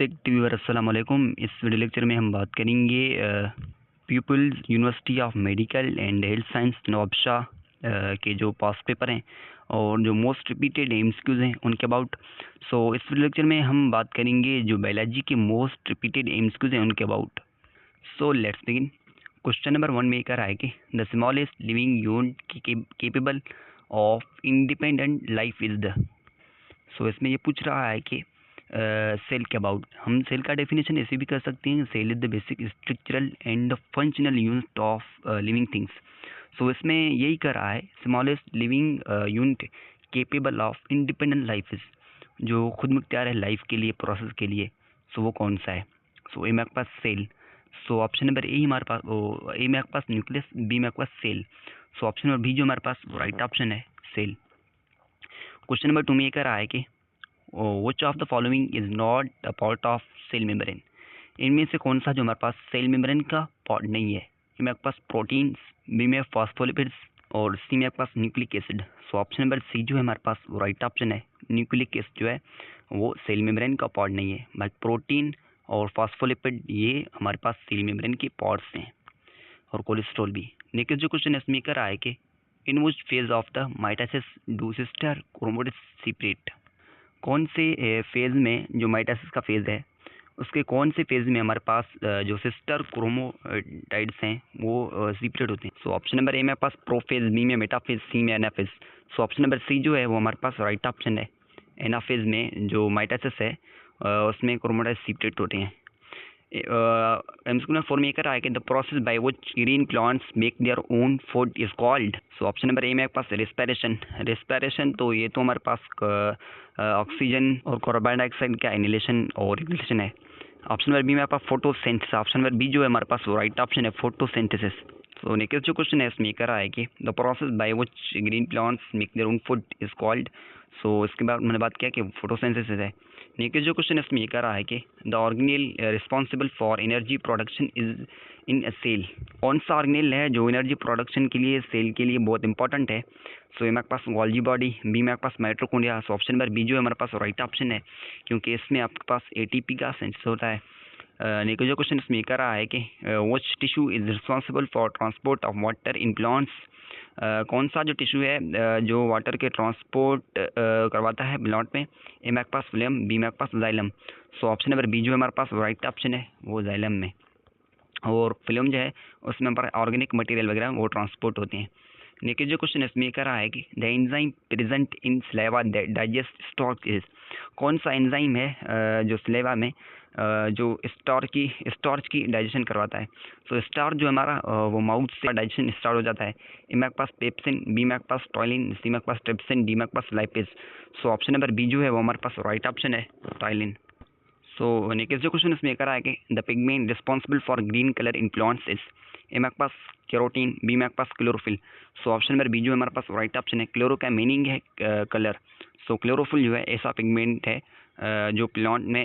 Respect viewer अस्सलाम वालेकुम। इस वीडियो लेक्चर में हम बात करेंगे peoples university of medical and health science Nawabshah के जो पास पेपर हैं और जो मोस्ट रिपीटेड एमसीक्यूज़ हैं उनके अबाउट। इस वीडियो लेक्चर में हम बात करेंगे जो बायोलॉजी के मोस्ट रिपीटेड एमसीक्यूज़ हैं उनके about. Let's begin. Question number 1 में कह रहा है कि the smallest living unit capable of independent life is the. इसमें ये पूछ रहा है कि सेल के अबाउट। हम सेल का डेफिनेशन ऐसे भी कर सकते हैं, cell is the basic structural and functional unit of living things. इसमें यही कर रहा है smallest living unit capable of independent life is, जो खुद मुख्तियार है लाइफ के लिए, प्रोसेस के लिए। वो कौन सा है? ए में आपके पास सेल। ऑप्शन नंबर ए हमारे पास, ए में आपके पास न्यूक्लियस, बी में आपके पास सेल। ऑप्शन नंबर बी जो हमारे पास राइट ऑप्शन है, सेल। क्वेश्चन नंबर 2 में ये कह रहा है कि which of the following is not a part of cell membrane। इनमें से कौन सा जो हमारे पास सेल मेम्ब्रेन का पार्ट नहीं है? ए में आपके पास प्रोटीन्स, बी में फॉस्फोलिपिड्स और सी में आपके पास nucleic acid. Option number C जो है हमारे पास वो राइट ऑप्शन है। न्यूक्लिक एसिड जो है वो सेल मेम्ब्रेन का पार्ट नहीं है, बट प्रोटीन और फॉस्फोलिपिड ये हमारे पास सेल मेम्ब्रेन के पार्ट्स हैं, और कोलेस्ट्रॉल भी। नेक्स्ट जो क्वेश्चन है इसमें कर रहा है कि in which phase of the mitosis do sister chromatids separate. कौन से फेज़ में, जो माइटोसिस का फेज़ है उसके कौन से फेज़ में हमारे पास जो सिस्टर क्रोमोटाइड्स हैं वो सेपरेट होते हैं? ऑप्शन नंबर ए में पास प्रोफेज, बी में मेटाफेज, सी में एनाफेज। ऑप्शन नंबर सी जो है वो हमारे पास राइट ऑप्शन है। एनाफेज में जो माइटोसिस है उसमें क्रोमोटाइड्स सेपरेट होते हैं। एमसीक्यू 4 में करा है कि the process by which green plants make their own food is called. Option number ए में आपके पास रेस्पिरेशन। रेस्पिरेशन तो ये तो हमारे पास ऑक्सीजन और कार्बन डाइऑक्साइड का इनहेलेशन और रेगुलेशन है। ऑप्शन नंबर बी में आपका फोटोसिंथेसिस। ऑप्शन नंबर बी जो है हमारे पास राइट ऑप्शन है, फोटोसिंथेसिस। नेक्स्ट जो क्वेश्चन है इसमें कह रहा है कि the process by which green plants make their own food is called. इसके बाद मैंने बात किया कि फोटोसिंथेसिस है। नेक्स्ट जो क्वेश्चन है इसमें कह रहा है कि the organelle responsible for energy production is in a cell. कौन सा ऑर्गेनेल है जो एनर्जी प्रोडक्शन के लिए, सेल के लिए बहुत इंपॉर्टेंट है? ए में आपके पास गोल्गी बॉडी, बी में आपके पास माइटोकॉन्ड्रिया। ऑप्शन नंबर बी जो है हमारे पास राइट ऑप्शन है, क्योंकि इसमें आपके पास एटीपी का सिंथेसिस होता है। नेक्स्ट जो क्वेश्चन इसमें कह रहा है कि which tissue is responsible for transport of water in plants. कौन सा जो टिश्यू है जो वाटर के ट्रांसपोर्ट करवाता है प्लांट में? ए में आपके पास फिलम, बी में आपके पास जाइलम। ऑप्शन नंबर बी जो है हमारे पास राइट ऑप्शन है, वो जाइलम में। और फिल्म जो है उसमें हमारे ऑर्गेनिक मटेरियल वगैरह वो ट्रांसपोर्ट होते हैं। नेक्स्ट जो क्वेश्चन इसमें कह रहा है कि the enzyme present in saliva digest starch is. कौन सा एंजाइम है जो सलेवा में जो स्टार्च की डाइजेशन करवाता है? स्टार्च जो हमारा वो माउथ से डाइजेशन स्टार्ट हो जाता है। ए में आपके पास पेप्सिन, बी में आपके पास टॉयलिन, सी में आपके पास ट्रिप्सिन, डी में आपके पास लाइपेज। ऑप्शन नंबर बी जो है वो हमारे पास राइट ऑप्शन है, टॉयलिन। नेक्स्ट जो क्वेश्चन इसमें करा है कि the pigment responsible for green colour in plants is. A में आपके पास कैरोटीन, बी में आपके पास क्लोरोफिल। ऑप्शन नंबर बी जो है हमारे पास राइट ऑप्शन है। क्लोरो का मीनिंग है कलर। क्लोरोफिल जो है ऐसा पिगमेंट है जो प्लांट में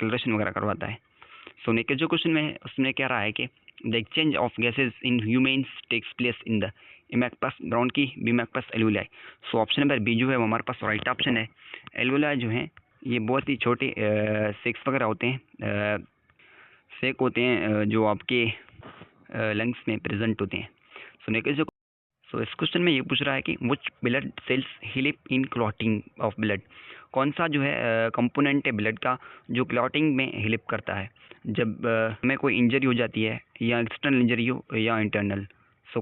कलरेशन वगैरह करवाता है। नेक्स्ट जो क्वेश्चन में उसमें कह रहा है कि the exchange of gases in humans takes place in the. A में आपके पास ब्राउन की, बी में आपके पास एल्वुलाई। ऑप्शन नंबर बी जो है वो हमारे पास राइट ऑप्शन है। एल्वुलाई जो है ये बहुत ही छोटे सेक्स वगैरह होते हैं, सेक होते हैं जो आपके लंग्स में प्रेजेंट होते हैं। नेक्स्ट जो इस क्वेश्चन में ये पूछ रहा है कि which blood cells help in clotting of blood. कौन सा जो है कंपोनेंट है ब्लड का जो क्लॉटिंग में हेल्प करता है जब हमें कोई इंजरी हो जाती है, या एक्सटर्नल इंजरी हो या इंटरनल।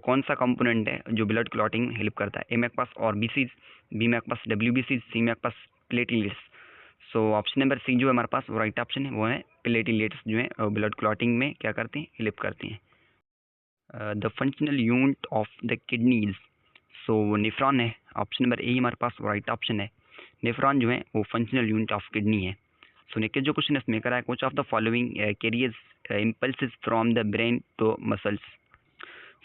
कौन सा कंपोनेंट है जो ब्लड क्लॉटिंग में हेल्प करता है? ए में आपके पास आरबीसी, बी में आपके पास डब्ल्यूबीसी, सी में आपके पास प्लेटलेट्स। ऑप्शन नंबर सी जो है हमारे पास राइट ऑप्शन है, वो है प्लेटलेट्स जो है ब्लड क्लॉटिंग में क्या करते हैं, हेल्प करते हैं। The functional unit of the kidneys. Nephron है। ऑप्शन नंबर ए हमारे पास राइट ऑप्शन है। नेफ्रॉन जो है वो फंक्शनल यूनिट ऑफ किडनी है। नेक्स्ट जो क्वेश्चन इसमें करा है which of the following carriers impulses from the brain to muscles.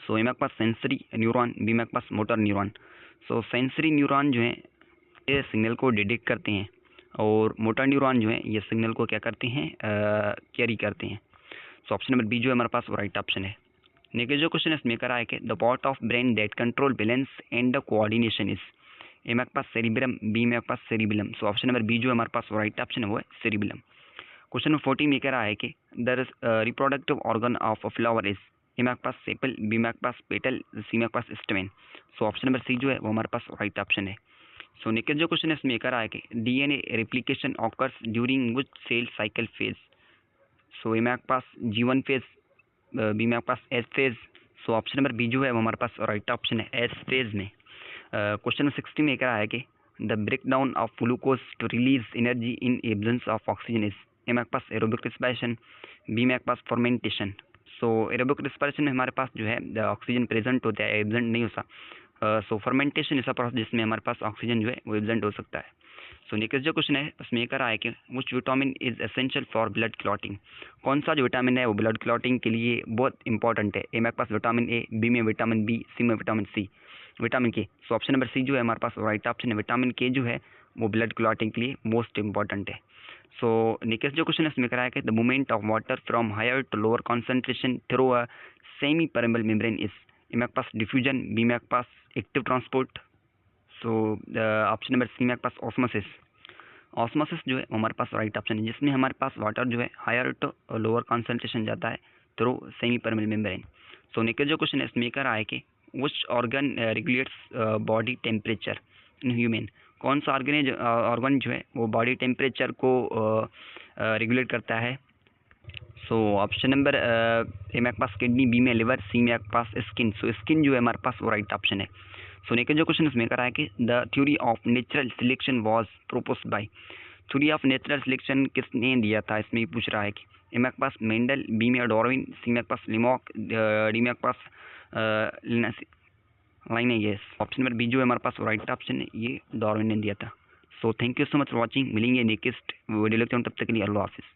A में आपके पास सेंसरी न्यूरॉन, बी में आपके पास मोटर न्यूरॉन। सेंसरी न्यूरॉन जो है ये सिग्नल को डिटेक्ट करते हैं, और मोटर न्यूरॉन जो है ये सिग्नल को क्या करते हैं, कैरी करते हैं। ऑप्शन नंबर बी जो है हमारे पास राइट ऑप्शन है। नेक्स्ट जो क्वेश्चन इसमें करा है कि the part of brain that control balance and the coordination is. A में आपके पास सेरिब्रम, बी में आपके पास सेरिबेलम। ऑप्शन नंबर बी जो है हमारे पास राइट ऑप्शन है, वो है सेरिबेलम। क्वेश्चन नंबर 14 में कह रहा है कि the reproductive organ of a flower is, A में आपके पास सेपल, बी में आपके पास पेटल, सी में आपके पास stamen. So option number C जो है वो हमारे पास राइट ऑप्शन है। सो नेक्स्ट जो क्वेश्चन है इसमें कह रहा है कि DNA replication occurs during which cell cycle phase. So A में आपके पास G1 फेज, बी में आपके पास S phase. So option number B जो है वो हमारे पास राइट ऑप्शन है, एस फेज में। क्वेश्चन नंबर 60 में कह रहा है कि the break down of glucose to release energy in absence of oxygen is, A में आपके पास एरोबिक रिस्पिरेशन, बी में आपके पास फर्मेंटेशन। सो एरोबिक रिस्पिरेशन में हमारे पास जो है ऑक्सीजन प्रेजेंट होता है, एब्सेंट नहीं होता। सो फर्मेंटेशन ऐसा प्रोसेस जिसमें हमारे पास ऑक्सीजन जो है वो एब्सेंट हो सकता है। सो नेक्स्ट जो क्वेश्चन है उसमें ये कह रहा है कि which vitamin is essential for blood clotting. कौन सा जो विटामिन है वो ब्लड क्लॉटिंग के लिए बहुत इंपॉर्टेंट है। ए में आपके पास विटामिन ए, बी में विटामिन बी, सी में विटामिन सी, विटामिन के। सो ऑप्शन नंबर सी जो है हमारे पास राइट ऑप्शन है, विटामिन के जो है वो ब्लड क्लॉटिंग के लिए मोस्ट इंपॉर्टेंट है। सो नेक्स्ट जो क्वेश्चन है उसमें कह रहा है कि the movement of water from higher to lower concentration through a semi permeable membrane is, A में आपके पास डिफ्यूजन, बी में आपके पास active transport. So option number C में आपके पास ऑस्मोसिस। ऑस्मोसिस जो है वो हमारे पास राइट ऑप्शन है, जिसमें हमारे पास वाटर जो है हायर टू लोअर कॉन्सेंट्रेशन जाता है through semi permeable membrane. So next जो क्वेश्चन है इसमें कह रहा है कि which organ regulates body temperature in human. कौन सा ऑर्गन जो है वो बॉडी टेम्परेचर को रेगुलेट करता है। सो ऑप्शन नंबर ए में आपके पास किडनी, बी में लिवर, सी में आपके पास स्किन। सो स्किन जो है हमारे पास वो राइट ऑप्शन है। सो नेक्स्ट जो क्वेश्चन इसमें कर रहा है कि the theory of natural selection was proposed by. Theory of natural selection किसने दिया था, इसमें पूछ रहा है कि ए में आपके पास मेंडल, बी में डार्विन, सी में आपके पास लिमॉक, डी में आपके पास लाइन है। ये ऑप्शन नंबर बी जो है हमारे पास राइट ऑप्शन है, ये डार्विन ने दिया था। So thank you so much for watching. मिलेंगे नेक्स्ट वीडियो लेक्चर, तब तक के लिए अल्लाह हाफिज़।